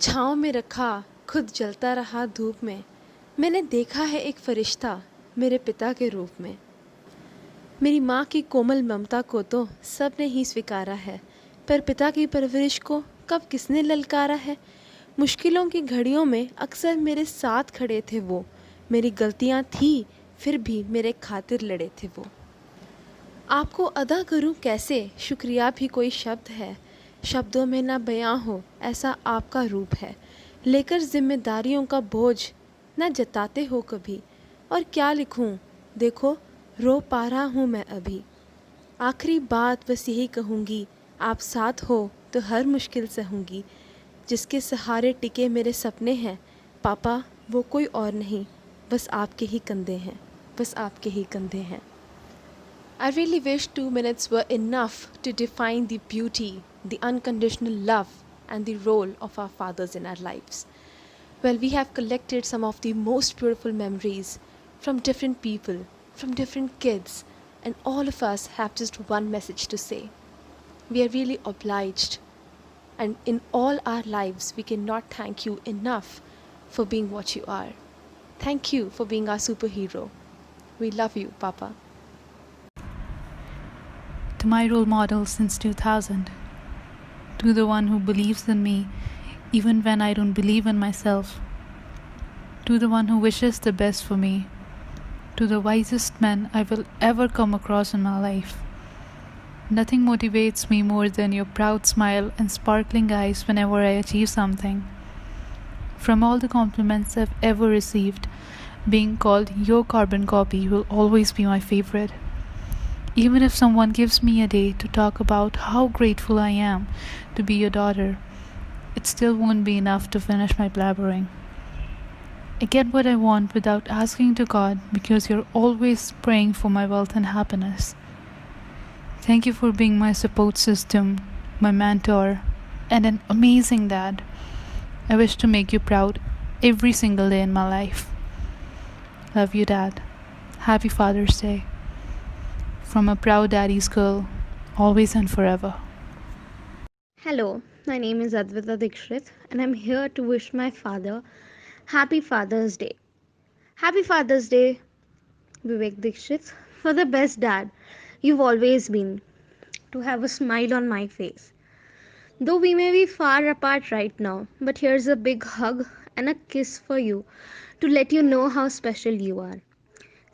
छाँव में रखा, खुद जलता रहा धूप में। मैंने देखा है एक फरिश्ता मेरे पिता के रूप में। मेरी माँ की कोमल ममता को तो सब ने ही स्वीकारा है, पर पिता की परवरिश को कब किसने ललकारा है। मुश्किलों की घड़ियों में अक्सर मेरे साथ खड़े थे वो। मेरी गलतियाँ थी, फिर भी मेरे खातिर लड़े थे वो। आपको अदा करूं कैसे, शुक्रिया भी कोई शब्द है। शब्दों में ना बयां हो ऐसा आपका रूप है। लेकर जिम्मेदारियों का बोझ ना जताते हो कभी। और क्या लिखूं, देखो रो पा रहा हूँ मैं अभी। आखिरी बात बस यही कहूँगी, आप साथ हो तो हर मुश्किल सहूँगी। जिसके सहारे टिके मेरे सपने हैं पापा, वो कोई और नहीं, बस आपके ही कंधे हैं, बस आपके ही कंधे हैं। I really wish 2 minutes were enough to define the beauty, the unconditional love, and the role of our fathers in our lives. Well, we have collected some of the most beautiful memories from different people, from different kids, and all of us have just one message to say. We are really obliged, and in all our lives, we cannot thank you enough for being what you are. Thank you for being our superhero. We love you, Papa. To my role model since 2000, to the one who believes in me even when I don't believe in myself, to the one who wishes the best for me, to the wisest man I will ever come across in my life. Nothing motivates me more than your proud smile and sparkling eyes whenever I achieve something. From all the compliments I've ever received, being called your carbon copy will always be my favorite. Even if someone gives me a day to talk about how grateful I am to be your daughter, it still won't be enough to finish my blabbering. I get what I want without asking to God because you're always praying for my wealth and happiness. Thank you for being my support system, my mentor, and an amazing dad. I wish to make you proud every single day in my life. Love you, Dad. Happy Father's Day. From a proud daddy's girl, always and forever. Hello, my name is Advita Dikshit and I'm here to wish my father Happy Father's Day. Happy Father's Day, Vivek Dikshit, for the best dad you've always been, to have a smile on my face. Though we may be far apart right now, but here's a big hug and a kiss for you to let you know how special you are.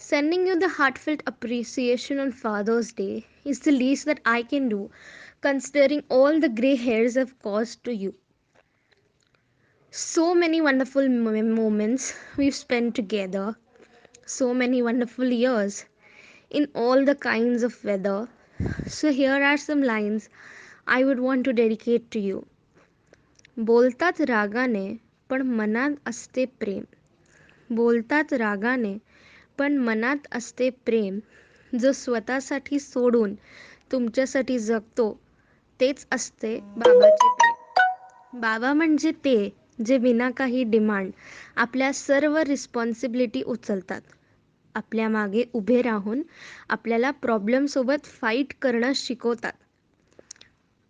Sending you the heartfelt appreciation on Father's Day is the least that I can do, considering all the grey hairs I've caused to you. So many wonderful moments we've spent together, so many wonderful years in all the kinds of weather. So, here are some lines I would want to dedicate to you. बोलतात रागाने पण मनात असते प्रेम. बोलतात रागाने पण मनात असते प्रेम. जो स्वतःसाठी सोडून तुमच्यासाठी जगतो तेच असते बाबाचे प्रेम. बाबा म्हणजे ते जे विना काही डिमांड आपल्या सर्व रिस्पॉन्सिबिलिटी उचलतात. आपल्या मागे उभे राहून आपल्याला प्रॉब्लेमसोबत फाईट करणं शिकवतात.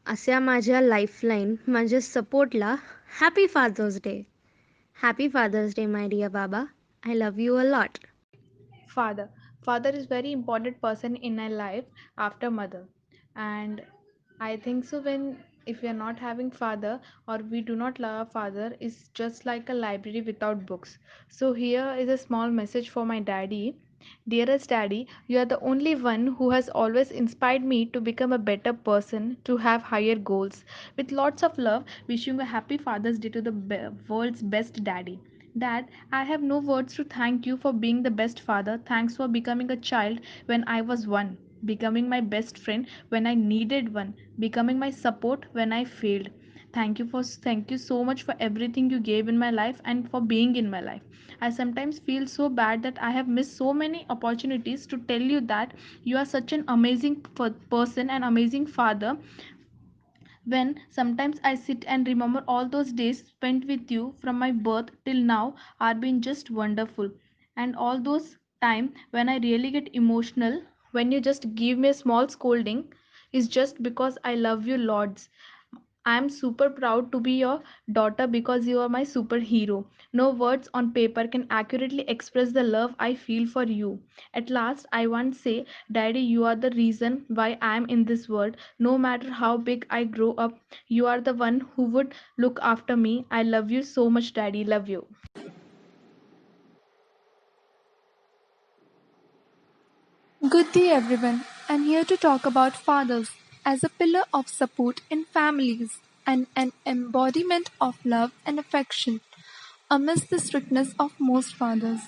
अशा माझ्या लाईफलाईन, माझ्या सपोर्टला happy father's day. Happy father's day my dear baba. I love you a lot. Father. Father is very important person in my life after mother. And I think so when if we are not having father or we do not love our father is just like a library without books. So here is a small message for my daddy. Dearest daddy, you are the only one who has always inspired me to become a better person, to have higher goals. With lots of love, wishing a happy Father's Day to the world's best daddy. Dad, I have no words to thank you for being the best father. Thanks for becoming a child when I was one, becoming my best friend when I needed one, becoming my support when I failed. Thank you so much for everything you gave in my life and for being in my life. I sometimes feel so bad that I have missed so many opportunities to tell you that you are such an amazing person and amazing father. When sometimes I sit and remember all those days spent with you from my birth till now are been just wonderful. And all those time when I really get emotional, when you just give me a small scolding, is just because I love you, Lords. I am super proud to be your daughter because you are my superhero. No words on paper can accurately express the love I feel for you. At last, I want to say, Daddy, you are the reason why I am in this world. No matter how big I grow up, you are the one who would look after me. I love you so much, Daddy. Love you. Good day, everyone. I'm here to talk about fathers as a pillar of support in families and an embodiment of love and affection amidst the strictness of most fathers.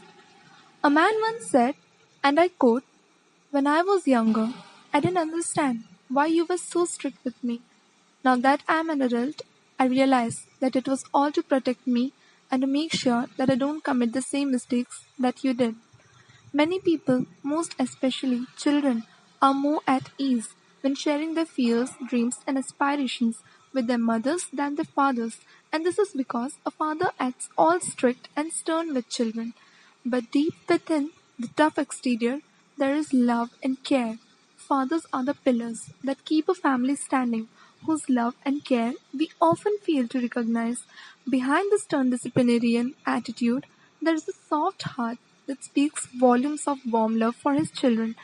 A man once said, and I quote, "When I was younger, I didn't understand why you were so strict with me. Now that I am an adult, I realize that it was all to protect me and to make sure that I don't commit the same mistakes that you did." Many people, most especially children, are more at ease when sharing their fears, dreams, and aspirations with their mothers than their fathers, and this is because a father acts all strict and stern with children. But deep within the tough exterior, there is love and care. Fathers are the pillars that keep a family standing, whose love and care we often fail to recognize. Behind the stern disciplinarian attitude, there is a soft heart that speaks volumes of warm love for his children.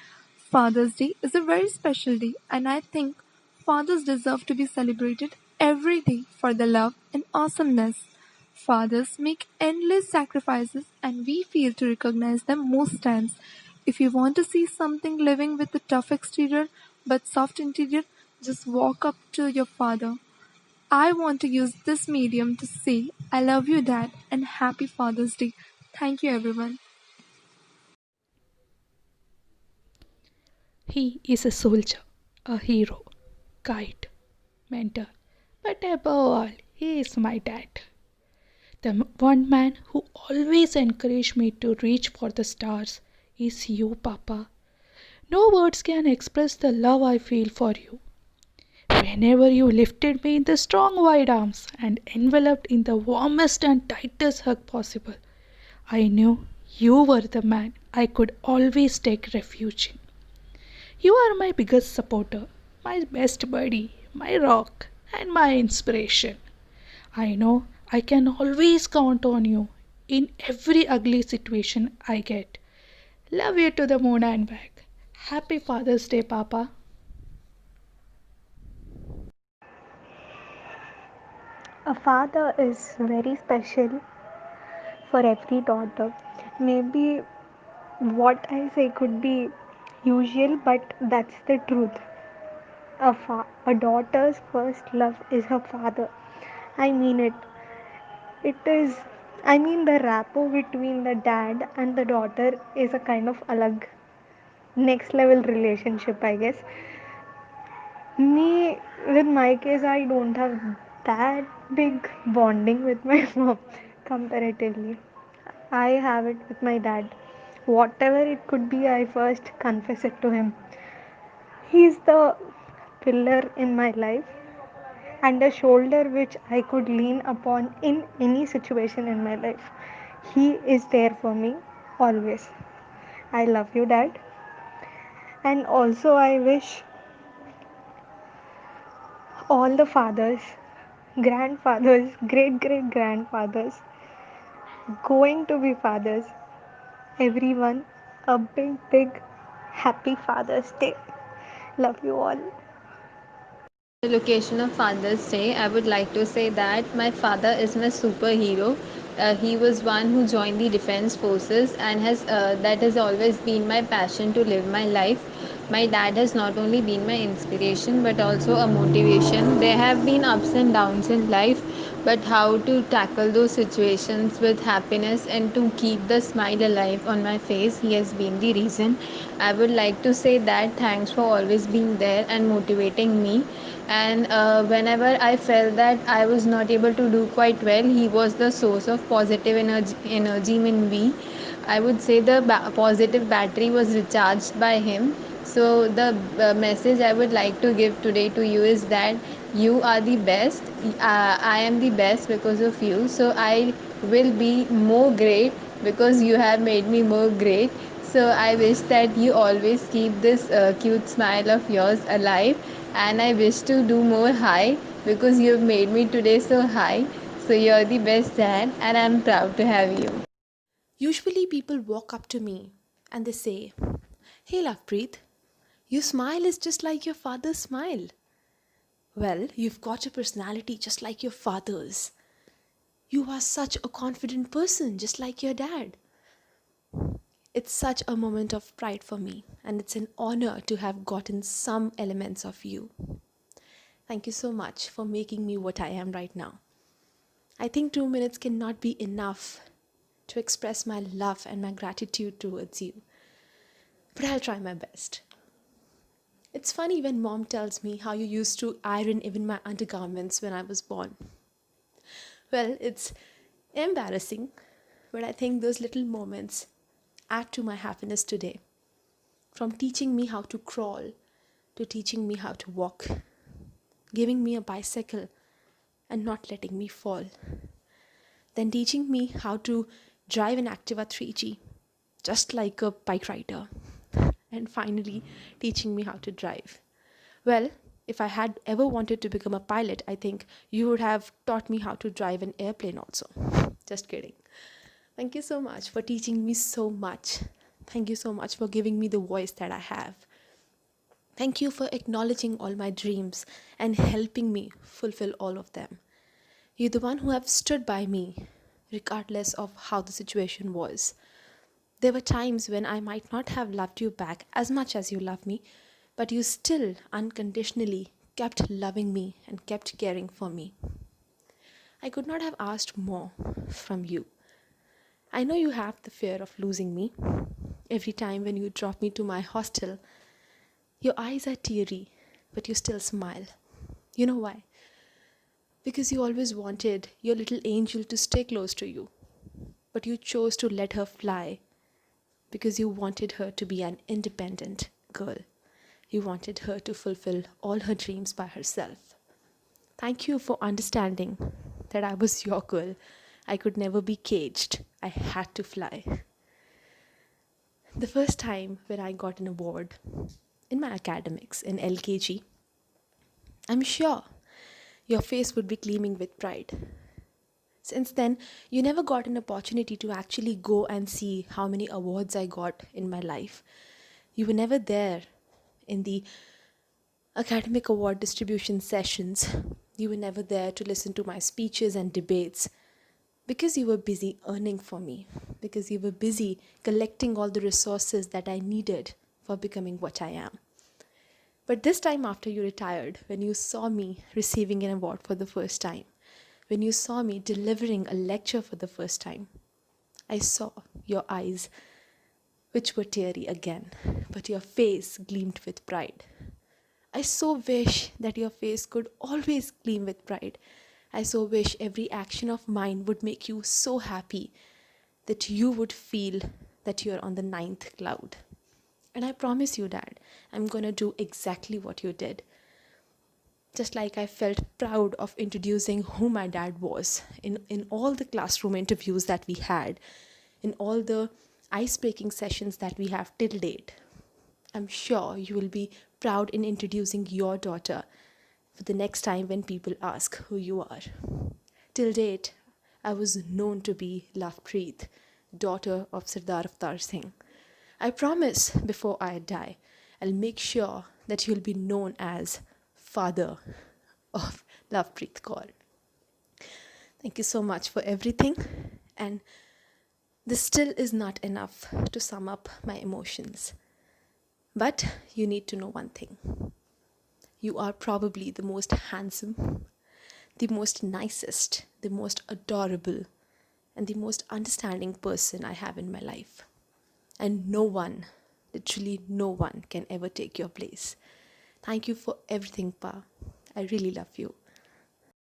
Father's Day is a very special day, and I think fathers deserve to be celebrated every day for their love and awesomeness. Fathers make endless sacrifices, and we fail to recognize them most times. If you want to see something living with a tough exterior but soft interior, just walk up to your father. I want to use this medium to say, I love you, Dad, and happy Father's Day. Thank you, everyone. He is a soldier, a hero, guide, mentor, but above all, he is my dad. The one man who always encouraged me to reach for the stars is you, Papa. No words can express the love I feel for you. Whenever you lifted me in the strong white arms and enveloped in the warmest and tightest hug possible, I knew you were the man I could always take refuge in. You are my biggest supporter, my best buddy, my rock, and my inspiration. I know I can always count on you in every ugly situation I get. Love you to the moon and back. Happy Father's Day, Papa. A father is very special for every daughter. Maybe what I say could be usual, but that's the truth. A daughter's first love is her father. I mean it. It is. I mean the rapport between the dad and the daughter is a kind of alag, next level relationship, I guess. Me, with my case, I don't have that big bonding with my mom comparatively. I have it with my dad. Whatever it could be, I first confess it to him. He's the pillar in my life and a shoulder which I could lean upon in any situation in my life. He is there for me always. I love you, Dad. And also, I wish all the fathers, grandfathers, great great grandfathers, going to be fathers, everyone, a big, big happy Father's Day. Love you all. The location of Father's Day, I would like to say that my father is my superhero. He was one who joined the defense forces and has that has always been my passion to live my life. My dad has not only been my inspiration but also a motivation. There have been ups and downs in life, but how to tackle those situations with happiness and to keep the smile alive on my face, he has been the reason. I would like to say that thanks for always being there and motivating me. And whenever I felt that I was not able to do quite well, he was the source of positive energy in me. I would say the positive battery was recharged by him. So the message I would like to give today to you is that you are the best. I am the best because of you, so I will be more great because you have made me more great. So I wish that you always keep this cute smile of yours alive, and I wish to do more high because you've made me today so high. So you're the best dad, and I'm proud to have you. Usually, people walk up to me and they say, "Hey, Lovepreet, your smile is just like your father's smile." Well, you've got a personality just like your father's. You are such a confident person, just like your dad. It's such a moment of pride for me, and it's an honor to have gotten some elements of you. Thank you so much for making me what I am right now. I think 2 minutes cannot be enough to express my love and my gratitude towards you, but I'll try my best. It's funny when mom tells me how you used to iron even my undergarments when I was born. Well, it's embarrassing, but I think those little moments add to my happiness today. From teaching me how to crawl to teaching me how to walk, giving me a bicycle and not letting me fall, then teaching me how to drive an Activa 3G, just like a bike rider, and finally teaching me how to drive. Well, if I had ever wanted to become a pilot, I think you would have taught me how to drive an airplane also. Just kidding. Thank you so much for teaching me so much. Thank you so much for giving me the voice that I have. Thank you for acknowledging all my dreams and helping me fulfill all of them. You're the one who have stood by me, regardless of how the situation was. There were times when I might not have loved you back as much as you love me, but you still unconditionally kept loving me and kept caring for me. I could not have asked more from you. I know you have the fear of losing me. Every time when you drop me to my hostel, your eyes are teary, but you still smile. You know why? Because you always wanted your little angel to stay close to you, but you chose to let her fly because you wanted her to be an independent girl. You wanted her to fulfill all her dreams by herself. Thank you for understanding that I was your girl. I could never be caged. I had to fly. The first time when I got an award in my academics in LKG, I'm sure your face would be gleaming with pride. Since then, you never got an opportunity to actually go and see how many awards I got in my life. You were never there in the academic award distribution sessions. You were never there to listen to my speeches and debates because you were busy earning for me, because you were busy collecting all the resources that I needed for becoming what I am. But this time after you retired, when you saw me receiving an award for the first time, when you saw me delivering a lecture for the first time, I saw your eyes, which were teary again, but your face gleamed with pride. I so wish that your face could always gleam with pride. I so wish every action of mine would make you so happy that you would feel that you're on the 9th cloud. And I promise you, Dad, I'm gonna do exactly what you did. Just like I felt proud of introducing who my dad was in all the classroom interviews that we had, in all the ice-breaking sessions that we have till date. I'm sure you will be proud in introducing your daughter for the next time when people ask who you are. Till date, I was known to be Lovepreet, daughter of Sardar Avtar Singh. I promise before I die, I'll make sure that you'll be known as father of Lovepreet Kaur. Thank you so much for everything, and this still is not enough to sum up my emotions. But you need to know one thing. You are probably the most handsome, the most nicest, the most adorable, and the most understanding person I have in my life. And no one, literally no one, can ever take your place. Thank you for everything, Pa. I really love you.